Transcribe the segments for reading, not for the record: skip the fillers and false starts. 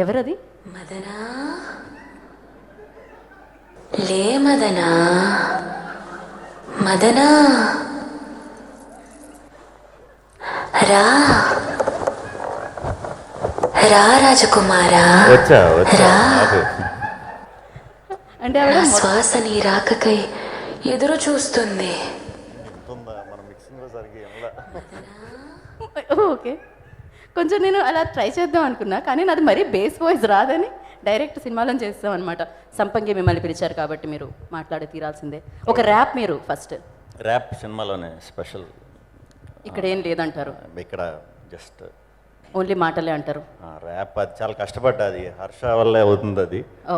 ఎవరది? మదనా లే మదనా మదనా రా రా రాజకుమారా వచ్చా రా. అంటే నా ఆవిడ శ్వాస నీ రాకకై ఎదురు చూస్తుంది. ఓకే, కొంచెం నేను అలా ట్రై చేద్దాం అనుకున్నా, కానీ నాది మరీ బేస్ వాయిస్ రాదని డైరెక్ట్ సినిమాలో చేస్తాం అనమాట. సంపంగి మిమ్మల్ని పిలిచారు కాబట్టి మీరు మాట్లాడి తీరాల్సిందే. ఒక ర్యాప్ మీరు ఫస్ట్. ర్యాప్ సినిమాలోనే స్పెషల్. ఇక్కడ ఏం లేదంటారు, ఇక్కడ జస్ట్ ఓన్లీ మాటలే అంటారు. ర్యాప్ అది చాలా కష్టపడ్డా, అది హర్ష వల్లే అవుతుంది అది. ఓ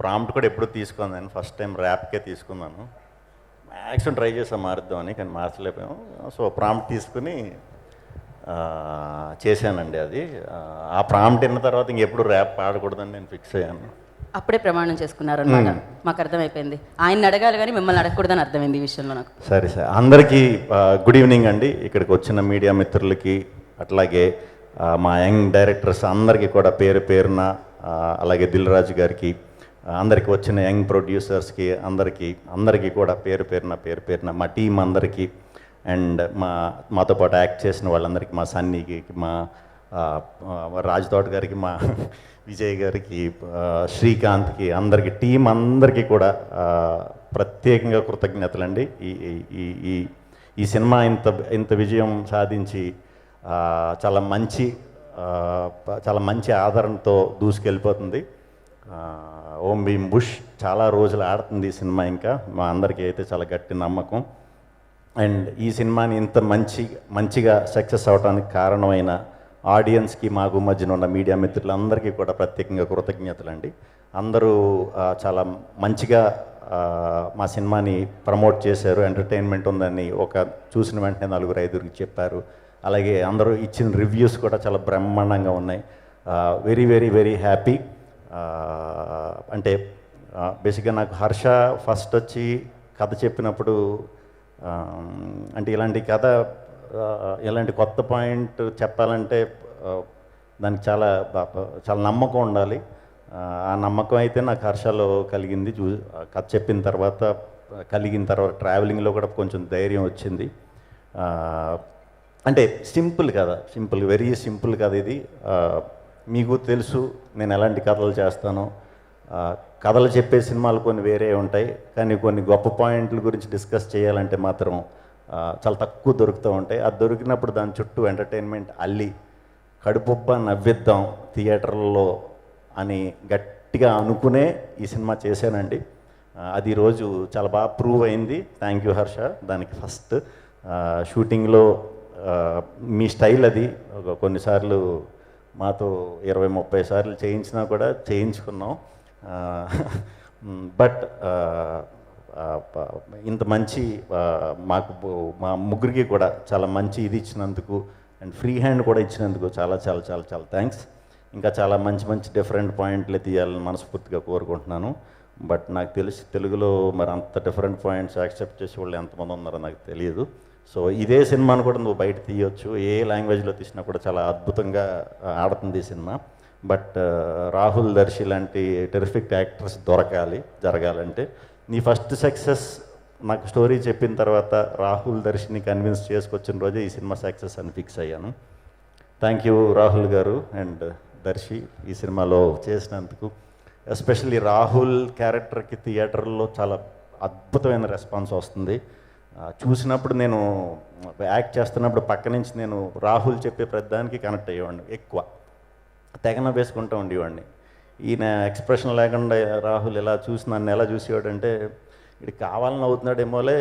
ప్రాంప్ట్ కూడా ఎప్పుడు తీసుకున్నాను, నేను ఫస్ట్ టైం ర్యాప్కే తీసుకున్నాను. మ్యాక్సిమం ట్రై చేసాం మారుద్దామని, కానీ మార్చలేకపోయాం. సో ప్రాంప్ట్ తీసుకుని చేశానండి అది. ఆ ప్రాంప్ట్ విన్న తర్వాత ఇంకెప్పుడు ర్యాప్ పాడకూడదని నేను ఫిక్స్ అయ్యాను. అప్పుడే ప్రమాణం చేసుకున్నారన్నమాట. మాకు అర్థమైపోయింది, ఆయన అడగాలి కానీ మిమ్మల్ని అడగకూడదని అర్థమైంది ఈ విషయంలో నాకు. సరే సార్, అందరికీ గుడ్ ఈవినింగ్ అండి. ఇక్కడికి వచ్చిన మీడియా మిత్రులకి, అట్లాగే మా యంగ్ డైరెక్టర్స్ అందరికీ కూడా పేరు పేరున, అలాగే దిల్ రాజు గారికి, అందరికీ వచ్చిన యంగ్ ప్రొడ్యూసర్స్కి అందరికీ కూడా పేరు పేరున మా టీం అందరికీ, అండ్ మాతో పాటు యాక్ట్ చేసిన వాళ్ళందరికీ, మా సన్నీకి, మా రాజ్ తోట గారికి, మా విజయ్ గారికి, శ్రీకాంత్కి, అందరికీ టీం అందరికీ కూడా ప్రత్యేకంగా కృతజ్ఞతలండి. ఈ సినిమా ఇంత విజయం సాధించి చాలా మంచి ఆదరణతో దూసుకెళ్ళిపోతుంది. ఓం భీమ్ బుష్ చాలా రోజులు ఆడుతుంది ఈ సినిమా. ఇంకా మా అందరికీ అయితే చాలా గట్టి నమ్మకం. అండ్ ఈ సినిమాని ఇంత మంచిగా సక్సెస్ అవడానికి కారణమైన ఆడియన్స్కి, మాకు మధ్యన ఉన్న మీడియా మిత్రులందరికీ కూడా ప్రత్యేకంగా కృతజ్ఞతలండి. అందరూ చాలా మంచిగా మా సినిమాని ప్రమోట్ చేశారు. ఎంటర్టైన్మెంట్ ఉందని చూసిన వెంటనే 4-5 చెప్పారు. అలాగే అందరూ ఇచ్చిన రివ్యూస్ కూడా చాలా బ్రహ్మాండంగా ఉన్నాయి. Very very very happy. అంటే బేసిక్గా నాకు హర్ష ఫస్ట్ వచ్చి కథ చెప్పినప్పుడు, అంటే ఇలాంటి కొత్త పాయింట్ చెప్పాలంటే దానికి చాలా నమ్మకం ఉండాలి. ఆ నమ్మకం అయితే నాకు హర్షలో కలిగింది. కథ చెప్పిన తర్వాత ట్రావెలింగ్లో కూడా కొంచెం ధైర్యం వచ్చింది. అంటే వెరీ సింపుల్ కథ ఇది. మీకు తెలుసు నేను ఎలాంటి కథలు చేస్తానో. కథలు చెప్పే సినిమాలు కొన్ని వేరే ఉంటాయి, కానీ కొన్ని గొప్ప పాయింట్ల గురించి డిస్కస్ చేయాలంటే మాత్రం చాలా తక్కువ దొరుకుతూ ఉంటాయి. అది దొరికినప్పుడు దాని చుట్టూ ఎంటర్టైన్మెంట్ అల్లి కడుపుబ్బ నవ్విద్దాం థియేటర్లో అని గట్టిగా అనుకునే ఈ సినిమా చేశానండి. అది ఈరోజు చాలా బాగా ప్రూవ్ అయింది. థ్యాంక్ యూ హర్ష దానికి. ఫస్ట్ షూటింగ్లో మీ స్టైల్ అది. కొన్నిసార్లు మాతో 20-30 సార్లు చేయించినా కూడా చేయించుకున్నాం. బట్ ఇంత మంచి మా ముగ్గురికి కూడా చాలా మంచి ఇది ఇచ్చినందుకు, అండ్ ఫ్రీ హ్యాండ్ కూడా ఇచ్చినందుకు చాలా చాలా చాలా చాలా థ్యాంక్స్. ఇంకా చాలా మంచి డిఫరెంట్ పాయింట్లే తీయాలని మనస్ఫూర్తిగా కోరుకుంటున్నాను. బట్ నాకు తెలిసి తెలుగులో మరి అంత డిఫరెంట్ పాయింట్స్ యాక్సెప్ట్ చేసే వాళ్ళు ఎంతమంది ఉన్నారో నాకు తెలియదు. సో ఇదే సినిమాను కూడా నువ్వు బయట తీయొచ్చు, ఏ లాంగ్వేజ్లో తీసినా కూడా చాలా అద్భుతంగా ఆడుతుంది ఈ సినిమా. బట్ రాహుల్, దర్శి లాంటి టెరిఫిక్ యాక్టర్స్ జరగాలంటే నీ ఫస్ట్ సక్సెస్ నాకు స్టోరీ చెప్పిన తర్వాత రాహుల్, దర్శిని కన్విన్స్ చేసుకొచ్చిన రోజే ఈ సినిమా సక్సెస్ అని ఫిక్స్ అయ్యాను. థ్యాంక్ యూ రాహుల్ గారు అండ్ దర్శి ఈ సినిమాలో చేసినందుకు. ఎస్పెషల్లీ రాహుల్ క్యారెక్టర్కి థియేటర్లో చాలా అద్భుతమైన రెస్పాన్స్ వస్తుంది. చూసినప్పుడు నేను యాక్ట్ చేస్తున్నప్పుడు పక్క నుంచి నేను రాహుల్ చెప్పే ప్రతిదానికి కనెక్ట్ అయ్యేవాడిని, ఎక్కువ తెగన వేసుకుంటూ ఉండేవాడిని. ఈయన ఎక్స్ప్రెషన్ లేకుండా రాహుల్ నన్ను ఎలా చూసేవాడంటే ఇది కావాలని నవ్వుతున్నాడేమోలే,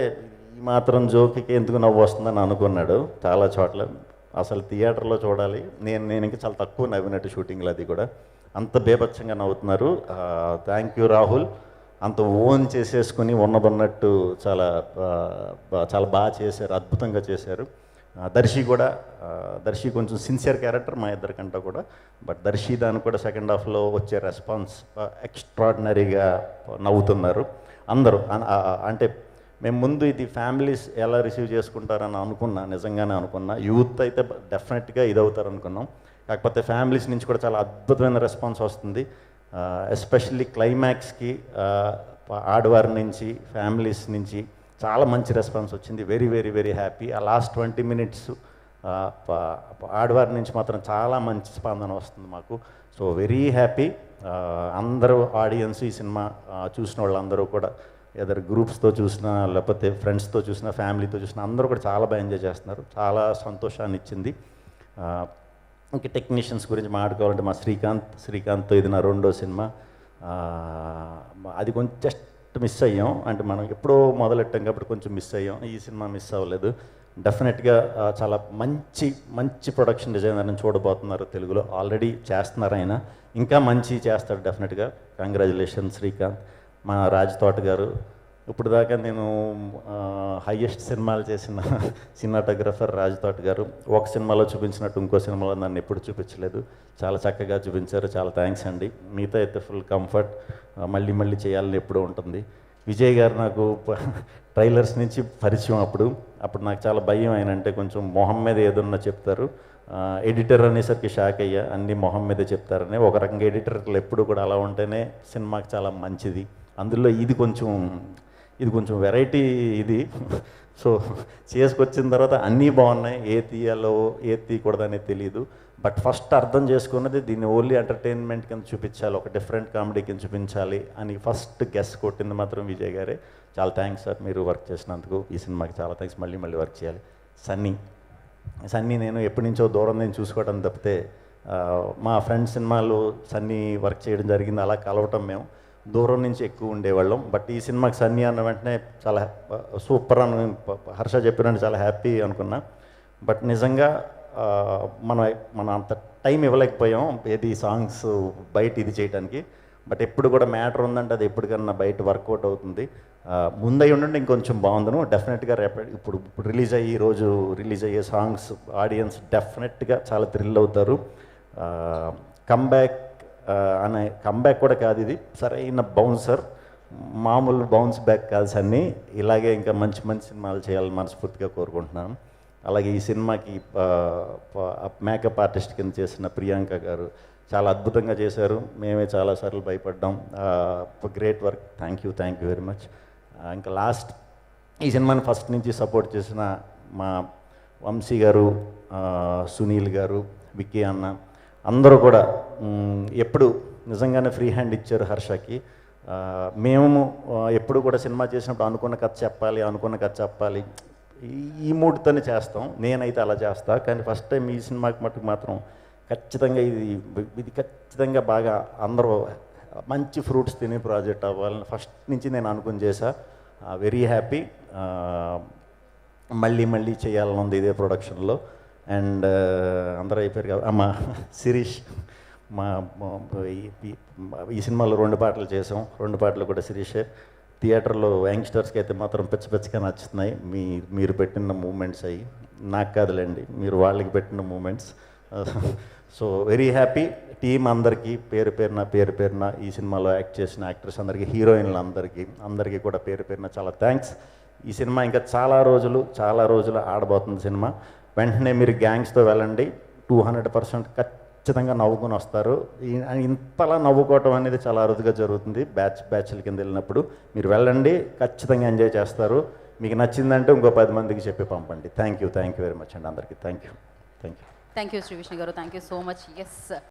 ఈ మాత్రం జోక్కి ఎందుకు నవ్వు వస్తుందని అనుకున్నాడు చాలా చోట్ల. అసలు థియేటర్లో చూడాలి. నేను ఇంకా చాలా తక్కువ నవ్వినట్టు షూటింగ్లో, అది కూడా అంత బేభత్సంగా నవ్వుతున్నారు. Thank you Rahul. అంత ఓన్ చేసేసుకుని ఉన్నట్టు చాలా బాగా చేశారు, అద్భుతంగా చేశారు. దర్శి కొంచెం సిన్సియర్ క్యారెక్టర్ మా ఇద్దరికంటే కూడా. బట్ దర్శి దానికి కూడా సెకండ్ హాఫ్లో వచ్చే రెస్పాన్స్ ఎక్స్ట్రాడినరీగా నవ్వుతున్నారు అందరూ. అంటే మేము ముందు ఇది ఫ్యామిలీస్ ఎలా రిసీవ్ చేసుకుంటారని నిజంగానే అనుకున్నా. యూత్ అయితే డెఫినెట్గా ఇది అవుతారు అనుకున్నాం. కాకపోతే ఫ్యామిలీస్ నుంచి కూడా చాలా అద్భుతమైన రెస్పాన్స్ వస్తుంది. ఎస్పెషల్లీ క్లైమాక్స్కి ఆడవారి నుంచి, ఫ్యామిలీస్ నుంచి చాలా మంచి రెస్పాన్స్ వచ్చింది. Very very very happy. ఆ లాస్ట్ 20 minutes ఆడవారి నుంచి మాత్రం చాలా మంచి స్పందన వస్తుంది మాకు. So very happy. అందరూ ఆడియన్స్ ఈ సినిమా చూసిన వాళ్ళందరూ కూడా ఏదైనా గ్రూప్స్తో చూసినా, లేకపోతే ఫ్రెండ్స్తో చూసినా, ఫ్యామిలీతో చూసినా అందరూ కూడా చాలా బాగా ఎంజాయ్ చేస్తున్నారు. చాలా సంతోషాన్ని ఇచ్చింది. ఇంకా టెక్నీషియన్స్ గురించి మాట్లాడుకోవాలంటే మా శ్రీకాంత్తో ఇది నా 2వ సినిమా. అది కొంచెం జస్ట్ మిస్ అయ్యాం, అంటే మనం ఎప్పుడో మొదలెట్టాం కాబట్టి కొంచెం మిస్ అయ్యాం. ఈ సినిమా మిస్ అవ్వలేదు. డెఫినెట్గా చాలా మంచి ప్రొడక్షన్ డిజైనర్ని చూడబోతున్నారు తెలుగులో. ఆల్రెడీ చేస్తున్నారు ఆయన, ఇంకా మంచి చేస్తాడు డెఫినెట్గా. కంగ్రాచులేషన్ శ్రీకాంత్. మా రాజ్ తోట గారు, ఇప్పుడు దాకా నేను హయ్యెస్ట్ సినిమాలు చేసిన సినిమాటోగ్రఫర్ రాజ్ తోట గారు. ఒక సినిమాలో చూపించినట్టు ఇంకో సినిమాలో నన్ను ఎప్పుడు చూపించలేదు. చాలా చక్కగా చూపించారు. చాలా థ్యాంక్స్ అండి. మీతో అయితే ఫుల్ కంఫర్ట్. మళ్ళీ చేయాలని ఎప్పుడూ ఉంటుంది. విజయ్ గారు నాకు ట్రైలర్స్ నుంచి పరిచయం. అప్పుడు నాకు చాలా భయం. ఆయన అంటే కొంచెం మొహం మీద ఏదన్నా చెప్తారు. ఎడిటర్ అనేసరికి షాక్ అయ్యా, అన్నీ మొహం మీదే చెప్తారని. ఒక రకంగా ఎడిటర్లు ఎప్పుడు కూడా అలా ఉంటేనే సినిమాకి చాలా మంచిది. అందులో ఇది కొంచెం వెరైటీ ఇది. సో చేసుకొచ్చిన తర్వాత అన్నీ బాగున్నాయి. ఏ తీయాలో ఏ తీయకూడదనేది తెలియదు. బట్ ఫస్ట్ అర్థం చేసుకున్నది దీన్ని ఓన్లీ ఎంటర్టైన్మెంట్ కింద చూపించాలి, ఒక డిఫరెంట్ కామెడీ కింద చూపించాలి అని ఫస్ట్ గెస్ కొట్టింది మాత్రం విజయ్ గారే. చాలా థ్యాంక్స్ సార్, మీరు వర్క్ చేసినందుకు. ఈ సినిమాకి చాలా థ్యాంక్స్. మళ్ళీ వర్క్ చేయాలి. సన్నీ నేను ఎప్పటి నుంచో దూరం నేను చూసుకోవడం తప్పితే, మా ఫ్రెండ్స్ సినిమాలు సన్నీ వర్క్ చేయడం జరిగింది. అలా కలవటం మేము దూరం నుంచి ఎక్కువ ఉండేవాళ్ళం. బట్ ఈ సినిమాకి సన్నీ అన్న వెంటనే చాలా సూపర్ అని హర్ష చెప్పినట్టు చాలా హ్యాపీ అనుకున్నా. బట్ నిజంగా మనం అంత టైం ఇవ్వలేకపోయాం ఏది సాంగ్స్ బయట ఇది చేయడానికి. బట్ ఎప్పుడు కూడా మ్యాటర్ ఉందంటే అది ఎప్పటికన్నా బయట వర్కౌట్ అవుతుంది. ముందై ఉండండి ఇంకొంచెం బాగుందను. డెఫినెట్గా ఇప్పుడు రోజు రిలీజ్ అయ్యే సాంగ్స్ ఆడియన్స్ డెఫినెట్గా చాలా థ్రిల్ అవుతారు. కంబ్యాక్ కూడా కాదు, ఇది సరైన బౌన్సర్. మామూలు బౌన్స్ బ్యాక్ కాదు సన్నీ. ఇలాగే ఇంకా మంచి సినిమాలు చేయాలని మనస్ఫూర్తిగా కోరుకుంటున్నాను. అలాగే ఈ సినిమాకి మేకప్ ఆర్టిస్ట్ కింద చేసిన ప్రియాంక గారు చాలా అద్భుతంగా చేశారు. మేమే చాలాసార్లు భయపడ్డాం. Great work. Thank you very much. ఇంకా లాస్ట్ ఈ సినిమాని ఫస్ట్ నుంచి సపోర్ట్ చేసిన మా వంశీ గారు, సునీల్ గారు, విక్కీ అన్న అందరూ కూడా ఎప్పుడు నిజంగానే ఫ్రీ హ్యాండ్ ఇచ్చారు హర్షకి. మేము ఎప్పుడు కూడా సినిమా చేసినప్పుడు అనుకున్న కథ చెప్పాలి ఈ మూడ్తోనే చేస్తాం. నేనైతే అలా చేస్తా. కానీ ఫస్ట్ టైం ఈ సినిమాకి మటుకు మాత్రం ఖచ్చితంగా ఇది ఖచ్చితంగా బాగా అందరూ మంచి ఫ్రూట్స్ తినే ప్రాజెక్ట్ అవ్వాలని ఫస్ట్ నుంచి నేను అనుకుని చేశా. Very happy. మళ్ళీ చేయాలని ఉంది ఇదే ప్రొడక్షన్లో. అండ్ అందరూ అయిపోయారు కదా. మా శిరీష్ ఈ సినిమాలో 2 పాటలు చేసాం. 2 పాటలు కూడా శిరీషే. థియేటర్లో యంగ్స్టర్స్కి అయితే మాత్రం పిచ్చిగా నచ్చుతున్నాయి. మీరు పెట్టిన మూమెంట్స్ అయ్యి నాకు కాదులేండి, మీరు వాళ్ళకి పెట్టిన moments. So very happy. Team అందరికీ పేరు పేరున ఈ సినిమాలో యాక్ట్ చేసిన యాక్టర్స్ అందరికీ, హీరోయిన్లు అందరికీ కూడా పేరున చాలా థ్యాంక్స్. ఈ సినిమా ఇంకా చాలా రోజులు ఆడబోతుంది సినిమా. వెంటనే మీరు గ్యాంగ్స్తో వెళ్ళండి. 200% ఖచ్చితంగా నవ్వుకుని వస్తారు. ఇంతలా నవ్వుకోవటం అనేది చాలా అరుదుగా జరుగుతుంది బ్యాచ్ల కింద వెళ్ళినప్పుడు. మీరు వెళ్ళండి, ఖచ్చితంగా ఎంజాయ్ చేస్తారు. మీకు నచ్చిందంటే ఇంకో 10 మందికి చెప్పి పంపండి. థ్యాంక్ యూ వెరీ మచ్ అండి అందరికీ. థ్యాంక్ యూ శ్రీ విష్ణు గారు. Thank you so much. Yes.